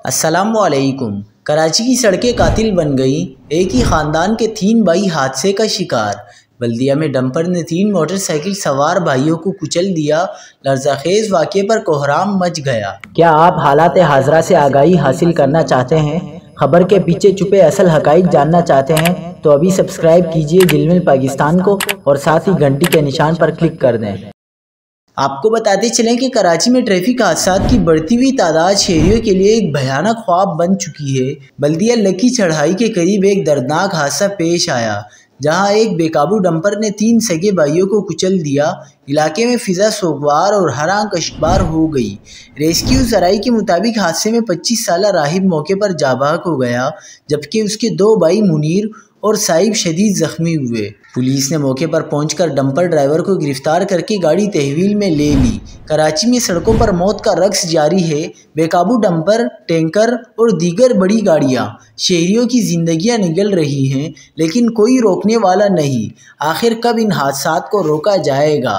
السلام علیکم۔ کراچی کی سڑکیں قاتل بن گئیں، ایک ہی خاندان کے 3 بھائی حادثے کا شکار۔ بلدیہ میں ڈمپر نے 3 موٹر سائیکل سوار بھائیوں کو کچل دیا، لرزہ خیز واقعے پر کوہرام مچ گیا۔ کیا آپ حالات حاضرہ سے آگاہی حاصل کرنا چاہتے ہیں؟ خبر کے پیچھے چھپے اصل حقائق جاننا چاہتے ہیں تو ابھی سبسکرائب کیجیے دل میں پاکستان کو اور ساتھ ہی گھنٹی کے نشان پر کلک کر دیں۔ آپ کو بتاتے چلیں کہ کراچی میں ٹریفک حادثات کی بڑھتی ہوئی تعداد شہریوں کے لیے ایک بھیانک خواب بن چکی ہے۔ بلدیہ لکی چڑھائی کے قریب ایک دردناک حادثہ پیش آیا، جہاں ایک بے قابو ڈمپر نے 3 سگے بھائیوں کو کچل دیا۔ علاقے میں فضا سوگوار اور ہر آنکھ اشکبار ہو گئی۔ ریسکیو ذرائع کے مطابق حادثے میں 25 سالہ راہب موقع پر جاں بحق ہو گیا، جبکہ اس کے 2 بھائی منیر اور صائب شدید زخمی ہوئے۔ پولیس نے موقع پر پہنچ کر ڈمپر ڈرائیور کو گرفتار کر کے گاڑی تحویل میں لے لی۔ کراچی میں سڑکوں پر موت کا رقص جاری ہے۔ بے قابو ڈمپر، ٹینکر اور دیگر بڑی گاڑیاں شہریوں کی زندگیاں نگل رہی ہیں، لیکن کوئی روکنے والا نہیں۔ آخر کب ان حادثات کو روکا جائے گا؟